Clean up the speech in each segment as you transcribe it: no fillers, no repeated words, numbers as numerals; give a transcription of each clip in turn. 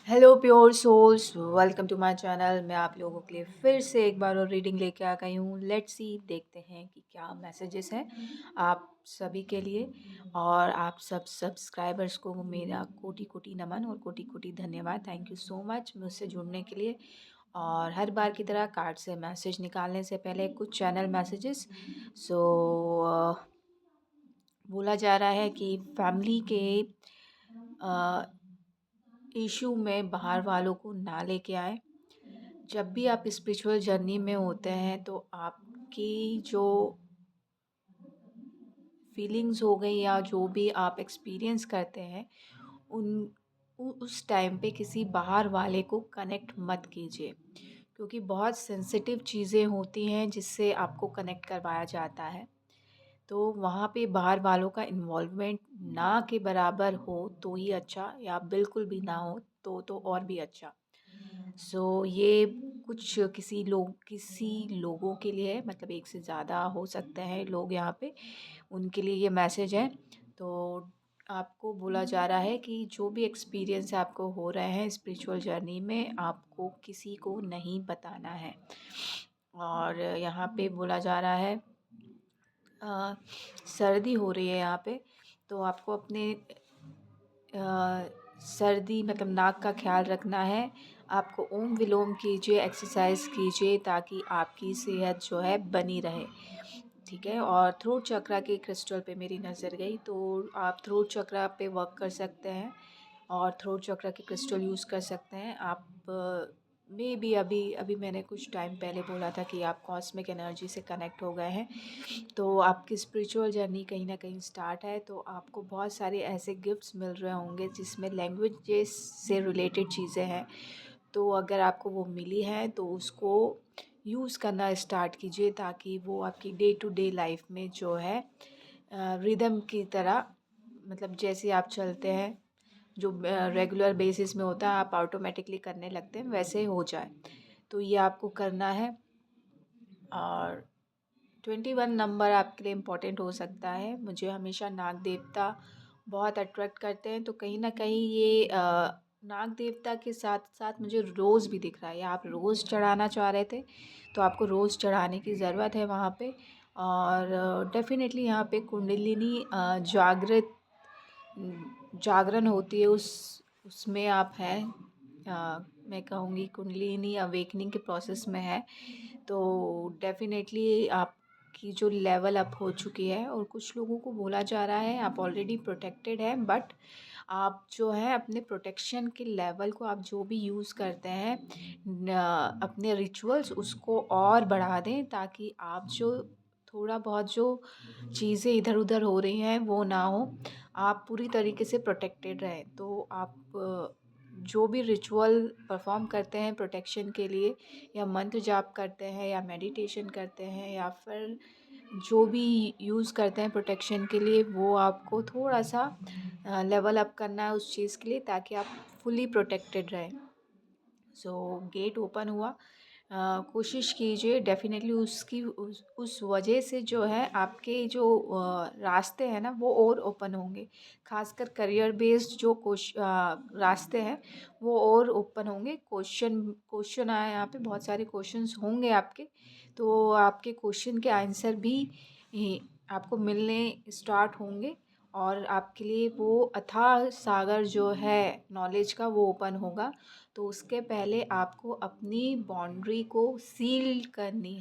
Hello pure souls, welcome to my channel. मैं आप लोगों के लिए फिर से एक बार और रीडिंग लेके आ गई हूँ। लेट्स सी, देखते हैं कि क्या मैसेजेस हैं आप सभी के लिए। और आप सब सब्सक्राइबर्स को मेरा कोटि कोटि नमन और कोटि कोटि धन्यवाद। थैंक यू सो मच मुझसे जुड़ने के लिए। और हर बार की तरह कार्ड से मैसेज निकालने से पहले कुछ चैनल मैसेजेस। सो बोला जा रहा है कि फैमिली के इशू में बाहर वालों को ना लेके आए। जब भी आप स्पिरिचुअल जर्नी में होते हैं तो आपकी जो फीलिंग्स हो गई या जो भी आप एक्सपीरियंस करते हैं उन उस टाइम पे किसी बाहर वाले को कनेक्ट मत कीजिए, क्योंकि बहुत सेंसिटिव चीज़ें होती हैं जिससे आपको कनेक्ट करवाया जाता है। तो वहाँ पे बाहर वालों का इन्वॉल्वमेंट ना के बराबर हो तो ही अच्छा, या बिल्कुल भी ना हो तो और भी अच्छा। ये कुछ किसी लोगों के लिए है, मतलब एक से ज़्यादा हो सकते हैं लोग यहाँ पे, उनके लिए ये मैसेज है। तो आपको बोला जा रहा है कि जो भी एक्सपीरियंस आपको हो रहे हैं स्पिरिचुअल जर्नी में, आपको किसी को नहीं बताना है। और यहाँ पे बोला जा रहा है सर्दी हो रही है यहाँ पे, तो आपको अपने सर्दी मतलब नाक का ख्याल रखना है। आपको ओम विलोम कीजिए, एक्सरसाइज कीजिए ताकि आपकी सेहत जो है बनी रहे। ठीक है। और थ्रोट चक्रा के क्रिस्टल पे मेरी नज़र गई, तो आप थ्रोट चक्रा पे वर्क कर सकते हैं और थ्रोट चक्रा के क्रिस्टल यूज़ कर सकते हैं। आप में भी अभी अभी मैंने कुछ टाइम पहले बोला था कि आप कॉस्मिक एनर्जी से कनेक्ट हो गए हैं, तो आपकी स्पिरिचुअल जर्नी कहीं ना कहीं स्टार्ट है। तो आपको बहुत सारे ऐसे गिफ्ट्स मिल रहे होंगे जिसमें लैंग्वेजेस से रिलेटेड चीज़ें हैं। तो अगर आपको वो मिली है तो उसको यूज़ करना स्टार्ट कीजिए, ताकि वो आपकी डे टू डे लाइफ में जो है रिदम की तरह, मतलब जैसे आप चलते हैं जो रेगुलर बेसिस में होता है, आप ऑटोमेटिकली करने लगते हैं, वैसे हो जाए। तो ये आपको करना है। और 21 नंबर आपके लिए इम्पोर्टेंट हो सकता है। मुझे हमेशा नाग देवता बहुत अट्रैक्ट करते हैं, तो कहीं ना कहीं ये नाग देवता के साथ साथ मुझे रोज़ भी दिख रहा है, या आप रोज़ चढ़ाना चाह रहे थे तो आपको रोज़ चढ़ाने की ज़रूरत है वहाँ पे। और डेफिनेटली यहाँ पे कुंडलिनी जागरण होती है, उसमें आप हैं। मैं कहूँगी कुंडलिनी अवेकनिंग के प्रोसेस में है। तो डेफिनेटली आपकी जो लेवल अप हो चुकी है, और कुछ लोगों को बोला जा रहा है आप ऑलरेडी प्रोटेक्टेड हैं, बट आप जो है अपने प्रोटेक्शन के लेवल को, आप जो भी यूज़ करते हैं अपने रिचुअल्स, उसको और बढ़ा दें ताकि आप जो थोड़ा बहुत जो चीज़ें इधर उधर हो रही हैं वो ना हो, आप पूरी तरीके से प्रोटेक्टेड रहें। तो आप जो भी रिचुअल परफॉर्म करते हैं प्रोटेक्शन के लिए, या मंत्र जाप करते हैं या मेडिटेशन करते हैं या फिर जो भी यूज़ करते हैं प्रोटेक्शन के लिए, वो आपको थोड़ा सा लेवल अप करना है उस चीज़ के लिए, ताकि आप फुली प्रोटेक्टेड रहें। गेट ओपन हुआ। कोशिश कीजिए डेफिनेटली उस वजह से जो है आपके जो रास्ते हैं ना वो और ओपन होंगे। खासकर करियर बेस्ड जो रास्ते हैं वो और ओपन होंगे। क्वेश्चन आया यहाँ पे, बहुत सारे क्वेश्चंस होंगे आपके, तो आपके क्वेश्चन के आंसर भी आपको मिलने स्टार्ट होंगे, और आपके लिए वो अथाह सागर जो है नॉलेज का वो ओपन होगा। तो उसके पहले आपको अपनी बाउंड्री को सील्ड करनी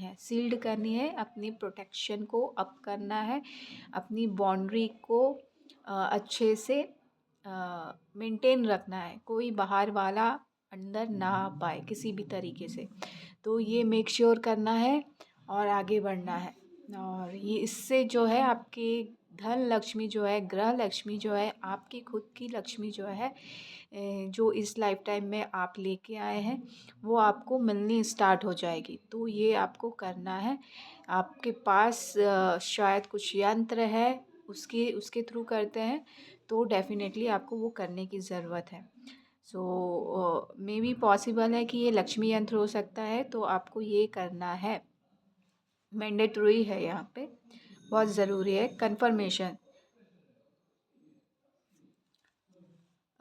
है, अपनी प्रोटेक्शन को अप करना है, अपनी बाउंड्री को अच्छे से मेंटेन रखना है, कोई बाहर वाला अंदर ना आ पाए किसी भी तरीके से। तो ये मेक श्योर करना है और आगे बढ़ना है। और ये इससे जो है आपकी धन लक्ष्मी जो है, ग्रह लक्ष्मी जो है, आपकी खुद की लक्ष्मी जो है, जो इस लाइफ टाइम में आप लेके आए हैं वो आपको मिलनी स्टार्ट हो जाएगी। तो ये आपको करना है। आपके पास शायद कुछ यंत्र है, उसके उसके थ्रू करते हैं, तो डेफिनेटली आपको वो करने की ज़रूरत है। मे बी पॉसिबल है कि ये लक्ष्मी यंत्र हो सकता है, तो आपको ये करना है, मैंडेटरी है यहाँ पे, बहुत ज़रूरी है। कंफर्मेशन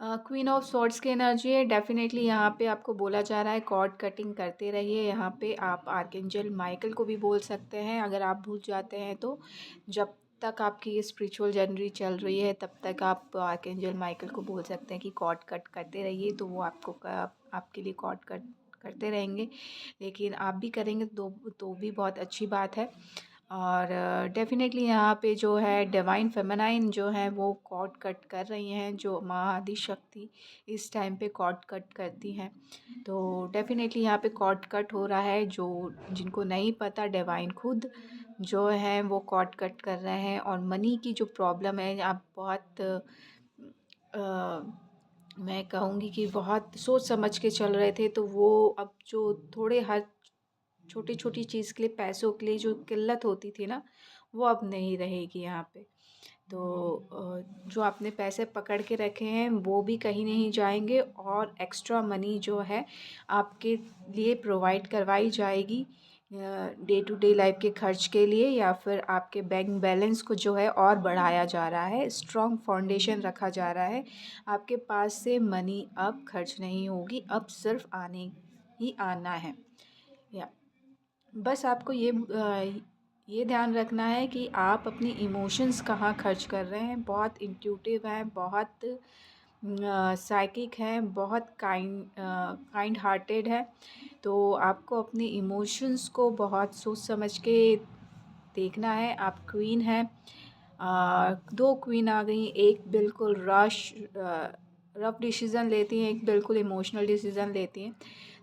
क्वीन ऑफ सॉर्ड्स की एनर्जी है। डेफिनेटली यहाँ पे आपको बोला जा रहा है कॉर्ड कटिंग करते रहिए। यहाँ पे आप आर्कएंजल माइकल को भी बोल सकते हैं अगर आप भूल जाते हैं तो। जब तक आपकी ये स्पिरिचुअल जर्नी चल रही है तब तक आप आर्कएंजल माइकल को बोल सकते हैं कि कॉर्ड कट करते रहिए, तो वो आपके लिए कॉर्ड कट करते रहेंगे। लेकिन आप भी करेंगे तो भी बहुत अच्छी बात है। और डेफ़िनेटली यहाँ पे जो है डिवाइन फेमिनाइन जो है वो कॉर्ड कट कर रही हैं, जो माँ आदि शक्ति इस टाइम पे कॉर्ड कट करती हैं। तो डेफ़िनेटली यहाँ पे कॉर्ड कट हो रहा है। जो जिनको नहीं पता, डिवाइन खुद जो है वो कॉर्ड कट कर रहे हैं। और मनी की जो प्रॉब्लम है, आप बहुत मैं कहूँगी कि बहुत सोच समझ के चल रहे थे, तो वो अब जो थोड़े हर छोटी छोटी चीज़ के लिए, पैसों के लिए जो किल्लत होती थी ना, वो अब नहीं रहेगी यहाँ पे। तो जो आपने पैसे पकड़ के रखे हैं वो भी कहीं नहीं जाएंगे, और एक्स्ट्रा मनी जो है आपके लिए प्रोवाइड करवाई जाएगी डे टू डे लाइफ के खर्च के लिए, या फिर आपके बैंक बैलेंस को जो है और बढ़ाया जा रहा है, स्ट्रॉन्ग फाउंडेशन रखा जा रहा है। आपके पास से मनी अब खर्च नहीं होगी, अब सिर्फ आने ही आना है। या बस आपको ये ध्यान रखना है कि आप अपनी इमोशंस कहाँ खर्च कर रहे हैं। बहुत इंट्यूटिव हैं, बहुत साइकिक हैं, बहुत काइंड हार्टेड है। तो आपको अपनी इमोशंस को बहुत सोच समझ के देखना है। आप क्वीन हैं। दो क्वीन आ गई, एक बिल्कुल रफ डिसीज़न लेती हैं, एक बिल्कुल इमोशनल डिसीज़न लेती हैं।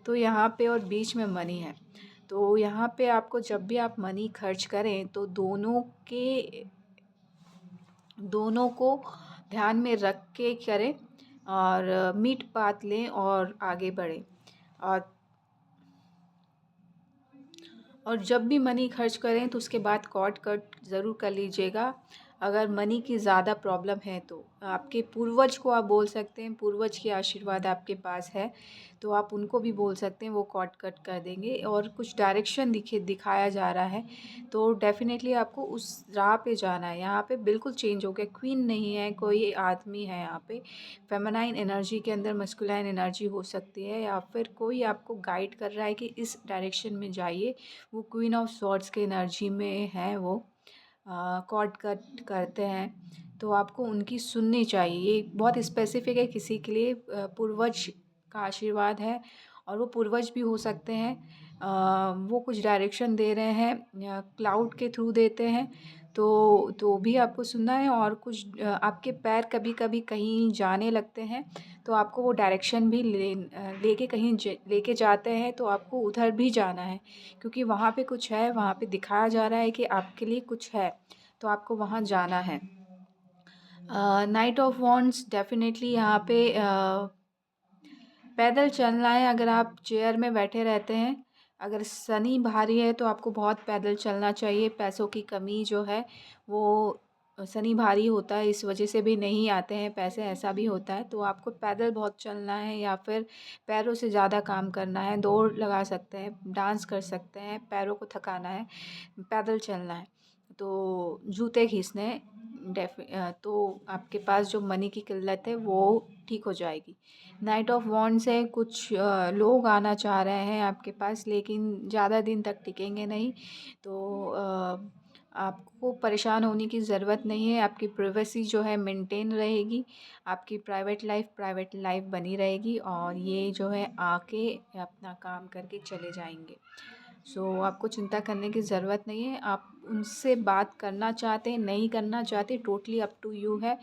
तो यहाँ पे और बीच में मनी है। तो यहाँ पे आपको जब भी आप मनी खर्च करें तो दोनों को ध्यान में रख के करें, और मीट पात लें और आगे बढ़ें। और जब भी मनी खर्च करें तो उसके बाद कॉर्ड कट ज़रूर कर लीजिएगा। अगर मनी की ज़्यादा प्रॉब्लम है तो आपके पूर्वज को आप बोल सकते हैं, पूर्वज के आशीर्वाद आपके पास है तो आप उनको भी बोल सकते हैं, वो कॉर्ड कट कर देंगे। और कुछ डायरेक्शन दिखाया जा रहा है तो डेफ़िनेटली आपको उस राह पे जाना है। यहाँ पे बिल्कुल चेंज हो गया, क्वीन नहीं है, कोई आदमी है यहाँ पे। फेमिनाइन एनर्जी के अंदर मस्कुलाइन एनर्जी हो सकती है, या फिर कोई आपको गाइड कर रहा है कि इस डायरेक्शन में जाइए। वो क्वीन ऑफ सॉर्ड्स के एनर्जी में है, वो कॉर्ड कट करते हैं तो आपको उनकी सुननी चाहिए। ये बहुत स्पेसिफिक है किसी के लिए, पूर्वज का आशीर्वाद है, और वो पूर्वज भी हो सकते हैं। वो कुछ डायरेक्शन दे रहे हैं, क्लाउड के थ्रू देते हैं, तो भी आपको सुनना है। और कुछ आपके पैर कभी कभी कहीं जाने लगते हैं तो आपको वो डायरेक्शन भी लेके कहीं लेके जाते हैं, तो आपको उधर भी जाना है, क्योंकि वहाँ पे कुछ है, वहाँ पे दिखाया जा रहा है कि आपके लिए कुछ है, तो आपको वहाँ जाना है। नाइट ऑफ वॉन्ड्स डेफिनेटली यहाँ पे पैदल चलना है। अगर आप चेयर में बैठे रहते हैं, अगर शनि भारी है तो आपको बहुत पैदल चलना चाहिए। पैसों की कमी जो है वो शनि भारी होता है, इस वजह से भी नहीं आते हैं पैसे, ऐसा भी होता है। तो आपको पैदल बहुत चलना है, या फिर पैरों से ज़्यादा काम करना है, दौड़ लगा सकते हैं, डांस कर सकते हैं, पैरों को थकाना है, पैदल चलना है। तो जूते खींचने हैं। तो आपके पास जो मनी की किल्लत है वो ठीक हो जाएगी। नाइट ऑफ वॉन्ड्स है, कुछ लोग आना चाह रहे हैं आपके पास, लेकिन ज़्यादा दिन तक टिकेंगे नहीं। तो आपको परेशान होने की ज़रूरत नहीं है। आपकी प्राइवेसी जो है मेंटेन रहेगी, आपकी प्राइवेट लाइफ बनी रहेगी, और ये जो है आके अपना काम करके चले जाएंगे। आपको चिंता करने की ज़रूरत नहीं है। आप उनसे बात करना चाहते हैं, नहीं करना चाहते, टोटली अप टू यू है।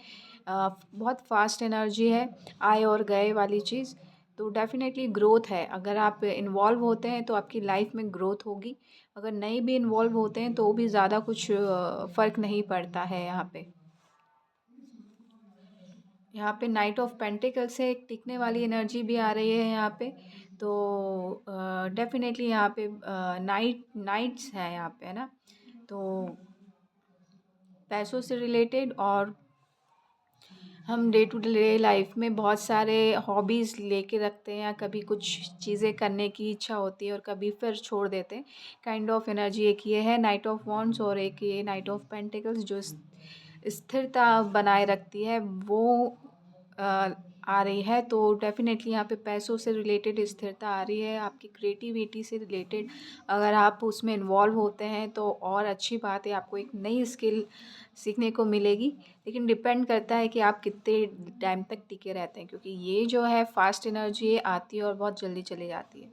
बहुत फास्ट एनर्जी है, आए और गए वाली चीज़। तो डेफ़िनेटली ग्रोथ है। अगर आप इन्वॉल्व होते हैं तो आपकी लाइफ में ग्रोथ होगी। अगर नहीं भी इन्वॉल्व होते हैं तो भी ज़्यादा कुछ फ़र्क नहीं पड़ता है यहाँ पे। यहाँ पे नाइट ऑफ पेंटिकल से एक टिकने वाली एनर्जी भी आ रही है यहाँ पे। तो डेफ़िनेटली यहाँ पे नाइट्स हैं यहाँ पे, है ना। तो पैसों से रिलेटेड, और हम डे टू डे लाइफ में बहुत सारे हॉबीज़ लेके रखते हैं, या कभी कुछ चीज़ें करने की इच्छा होती है और कभी फिर छोड़ देते हैं। काइंड ऑफ एनर्जी एक ये है नाइट ऑफ वॉन्ड्स, और एक ये नाइट ऑफ पेंटिकल्स जो स्थिरता बनाए रखती है। वो आ रही है, तो डेफ़िनेटली यहाँ पे पैसों से रिलेटेड स्थिरता आ रही है। आपकी क्रिएटिविटी से रिलेटेड अगर आप उसमें इन्वॉल्व होते हैं तो और अच्छी बात है, आपको एक नई स्किल सीखने को मिलेगी। लेकिन डिपेंड करता है कि आप कितने टाइम तक टिके रहते हैं, क्योंकि ये जो है फ़ास्ट एनर्जी आती है और बहुत जल्दी चली जाती है।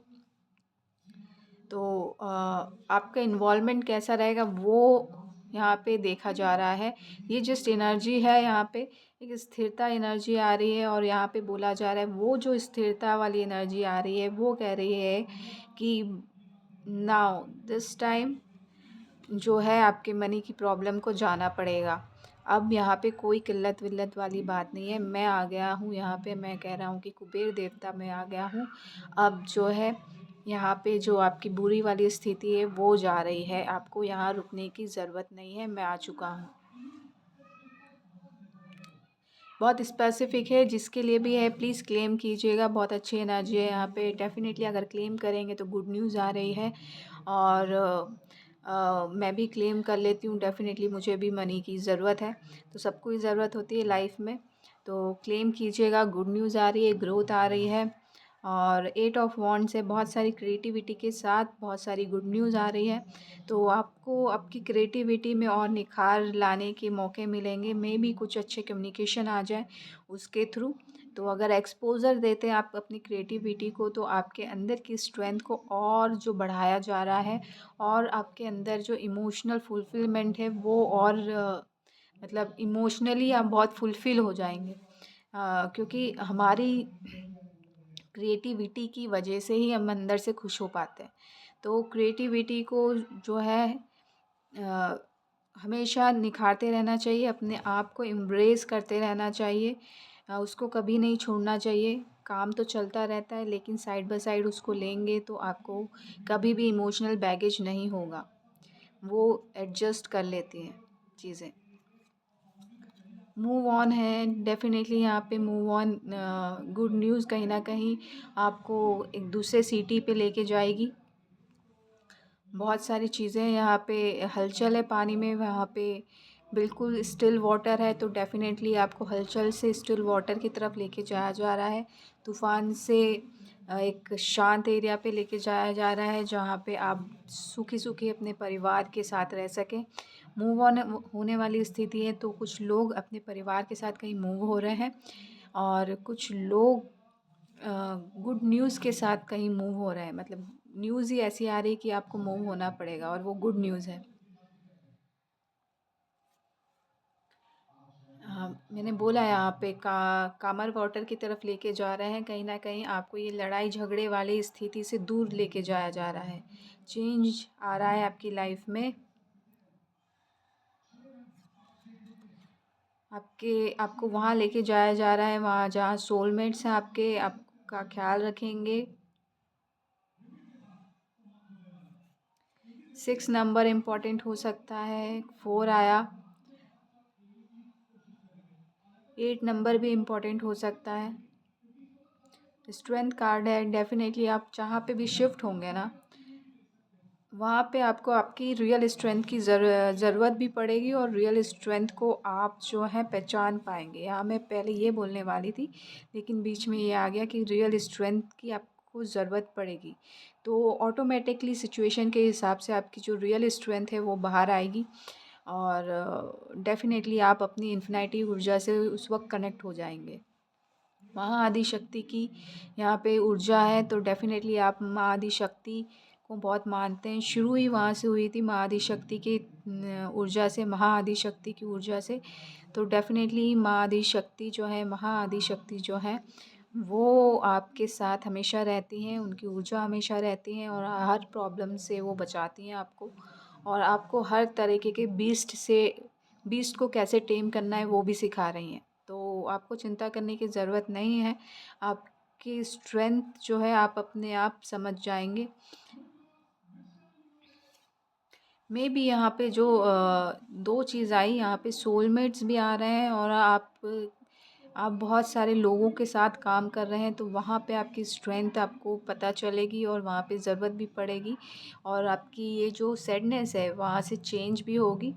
तो आपका इन्वॉल्वमेंट कैसा रहेगा वो यहाँ पे देखा जा रहा है। ये जस्ट एनर्जी है, यहाँ पे एक स्थिरता एनर्जी आ रही है और यहाँ पे बोला जा रहा है वो जो स्थिरता वाली एनर्जी आ रही है वो कह रही है कि नाउ दिस टाइम जो है आपके मनी की प्रॉब्लम को जाना पड़ेगा। अब यहाँ पे कोई किल्लत विल्लत वाली बात नहीं है। मैं आ गया हूँ यहाँ पे, मैं कह रहा हूँ कि कुबेर देवता मैं आ गया हूँ। अब जो है यहाँ पे जो आपकी बुरी वाली स्थिति है वो जा रही है, आपको यहाँ रुकने की ज़रूरत नहीं है, मैं आ चुका हूँ। बहुत स्पेसिफिक है, जिसके लिए भी है प्लीज़ क्लेम कीजिएगा। बहुत अच्छी एनर्जी है यहाँ पे, डेफ़िनेटली अगर क्लेम करेंगे तो गुड न्यूज़ आ रही है। और मैं भी क्लेम कर लेती हूँ, डेफ़िनेटली मुझे भी मनी की ज़रूरत है, तो सबको ही ज़रूरत होती है लाइफ में। तो क्लेम कीजिएगा, गुड न्यूज़ आ रही है, ग्रोथ आ रही है। और 8 ऑफ वॉन्ड्स है, बहुत सारी क्रिएटिविटी के साथ बहुत सारी गुड न्यूज़ आ रही है। तो आपको आपकी क्रिएटिविटी में और निखार लाने के मौके मिलेंगे। मे बी कुछ अच्छे कम्युनिकेशन आ जाए उसके थ्रू। तो अगर एक्सपोज़र देते हैं आप अपनी क्रिएटिविटी को, तो आपके अंदर की स्ट्रेंथ को और जो बढ़ाया जा रहा है, और आपके अंदर जो इमोशनल फुलफ़िलमेंट है वो और मतलब इमोशनली आप बहुत फुलफ़िल हो जाएंगे। क्योंकि हमारी क्रिएटिविटी की वजह से ही हम अंदर से खुश हो पाते हैं। तो क्रिएटिविटी को जो है अ, हमेशा निखारते रहना चाहिए, अपने आप को एम्ब्रेस करते रहना चाहिए। उसको कभी नहीं छोड़ना चाहिए। काम तो चलता रहता है, लेकिन साइड बाय साइड उसको लेंगे तो आपको कभी भी इमोशनल बैगेज नहीं होगा। वो एडजस्ट कर लेती हैं चीज़ें। मूव ऑन है, डेफ़िनेटली यहाँ पे मूव ऑन गुड न्यूज़ कहीं न कहीं आपको एक दूसरे सिटी पे लेके जाएगी। बहुत सारी चीज़ें यहाँ पे हलचल है पानी में, वहाँ पे बिल्कुल स्टिल वाटर है, तो डेफ़िनेटली आपको हलचल से स्टिल वाटर की तरफ लेके जाया जा रहा है। तूफ़ान से एक शांत एरिया पे लेके जाया जा रहा है, जहाँ पे आप सूखी-सूखी अपने परिवार के साथ रह सकें। मूव ऑन होने वाली स्थिति है, तो कुछ लोग अपने परिवार के साथ कहीं मूव हो रहे हैं और कुछ लोग गुड न्यूज़ के साथ कहीं मूव हो रहे हैं। मतलब न्यूज़ ही ऐसी आ रही है कि आपको मूव होना पड़ेगा और वो गुड न्यूज़ है। हाँ, मैंने बोला यहाँ पे कामर वाटर की तरफ लेके जा रहे हैं, कहीं न कहीं आपको ये लड़ाई झगड़े वाली स्थिति से दूर लेके जाया जा रहा है। चेंज आ रहा है आपकी लाइफ में। आपको वहाँ लेके जाया जा रहा है, वहाँ जहाँ सोलमेट्स हैं आपके, आपका ख्याल रखेंगे। 6 नंबर इम्पोर्टेंट हो सकता है, 4 आया। 8 नंबर भी इम्पोर्टेंट हो सकता है। स्ट्रेंथ कार्ड है, डेफ़िनेटली आप जहाँ पे भी शिफ्ट होंगे ना, वहाँ पे आपको आपकी रियल स्ट्रेंथ की ज़रूरत भी पड़ेगी और रियल स्ट्रेंथ को आप जो है पहचान पाएंगे। यहाँ मैं पहले ये बोलने वाली थी, लेकिन बीच में ये आ गया कि रियल स्ट्रेंथ की आपको ज़रूरत पड़ेगी। तो ऑटोमेटिकली सिचुएशन के हिसाब से आपकी जो रियल स्ट्रेंथ है वो बाहर आएगी और डेफ़िनेटली आप अपनी इन्फिनिटी ऊर्जा से उस वक्त कनेक्ट हो जाएंगे। माँ आदि शक्ति की यहाँ पे ऊर्जा है, तो डेफ़िनेटली आप माँ आदि शक्ति को बहुत मानते हैं। शुरू ही वहाँ से हुई थी, माँ आदि शक्ति की ऊर्जा से, महा आदि शक्ति की ऊर्जा से। तो डेफ़िनेटली माँ आदि शक्ति जो है, महा आदि शक्ति जो है, वो आपके साथ हमेशा रहती हैं, उनकी ऊर्जा हमेशा रहती है और हर प्रॉब्लम से वो बचाती हैं आपको। और आपको हर तरीके के बीस्ट को कैसे टेम करना है वो भी सिखा रही हैं। तो आपको चिंता करने की ज़रूरत नहीं है। आपकी स्ट्रेंथ जो है आप अपने आप समझ जाएंगे। मे बी यहाँ पे जो 2 चीज़ आई, यहाँ पे सोलमेट्स भी आ रहे हैं और आप आप बहुत सारे लोगों के साथ काम कर रहे हैं तो वहाँ पे आपकी स्ट्रेंथ आपको पता चलेगी और वहाँ पे ज़रूरत भी पड़ेगी और आपकी ये जो सैडनेस है वहाँ से चेंज भी होगी।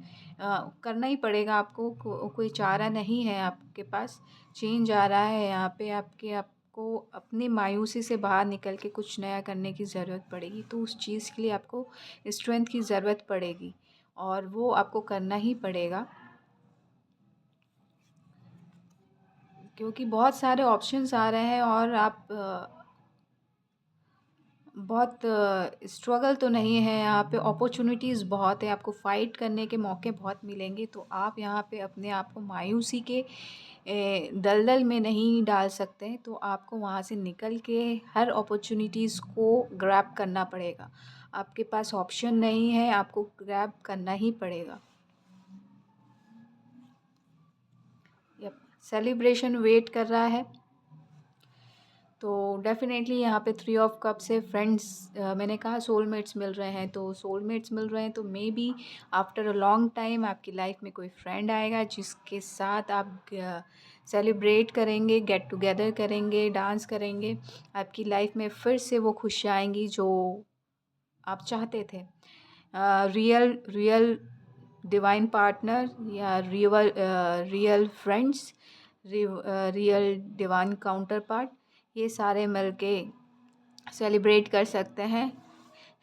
करना ही पड़ेगा आपको, कोई चारा नहीं है आपके पास। चेंज आ रहा है यहाँ पे, आपको अपनी मायूसी से बाहर निकल के कुछ नया करने की ज़रूरत पड़ेगी, तो उस चीज़ के लिए आपको स्ट्रेंथ की ज़रूरत पड़ेगी और वो आपको करना ही पड़ेगा। क्योंकि बहुत सारे ऑप्शंस आ रहे हैं और आप बहुत स्ट्रगल तो नहीं है यहाँ पे, अपॉर्चुनिटीज़ बहुत है, आपको फ़ाइट करने के मौके बहुत मिलेंगे। तो आप यहाँ पे अपने आप को मायूसी के दलदल में नहीं डाल सकते, तो आपको वहाँ से निकल के हर अपॉर्चुनिटीज़ को ग्रैब करना पड़ेगा। आपके पास ऑप्शन नहीं है, आपको ग्रैब करना ही पड़ेगा। यप, सेलिब्रेशन वेट कर रहा है। तो डेफ़िनेटली यहाँ पे थ्री ऑफ कप से फ्रेंड्स, मैंने कहा सोलमेट्स मिल रहे हैं, तो सोलमेट्स मिल रहे हैं तो may be after a long time आपकी लाइफ में कोई फ्रेंड आएगा जिसके साथ आप सेलिब्रेट करेंगे, गेट टुगेदर करेंगे, डांस करेंगे। आपकी लाइफ में फिर से वो खुशियाँ आएंगी जो आप चाहते थे। रियल रियल डिवाइन पार्टनर या real friends, real divine counter part, ये सारे मिलके सेलिब्रेट कर सकते हैं।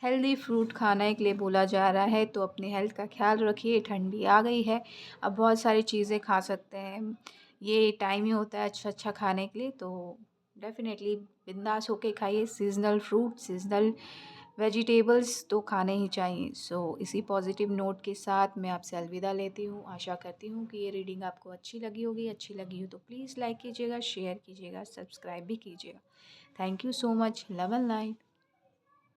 हेल्दी फ्रूट खाने के लिए बोला जा रहा है, तो अपनी हेल्थ का ख्याल रखिए। ठंडी आ गई है, अब बहुत सारी चीज़ें खा सकते हैं, ये टाइम ही होता है अच्छा अच्छा खाने के लिए। तो डेफ़िनेटली बिंदास होके खाइए। सीज़नल फ्रूट, सीज़नल वेजिटेबल्स तो खाने ही चाहिए। सो इसी पॉजिटिव नोट के साथ मैं आपसे अलविदा लेती हूँ। आशा करती हूँ कि ये रीडिंग आपको अच्छी लगी होगी। अच्छी लगी हो तो प्लीज़ लाइक कीजिएगा, शेयर कीजिएगा, सब्सक्राइब भी कीजिएगा। Thank you so much. Love and light.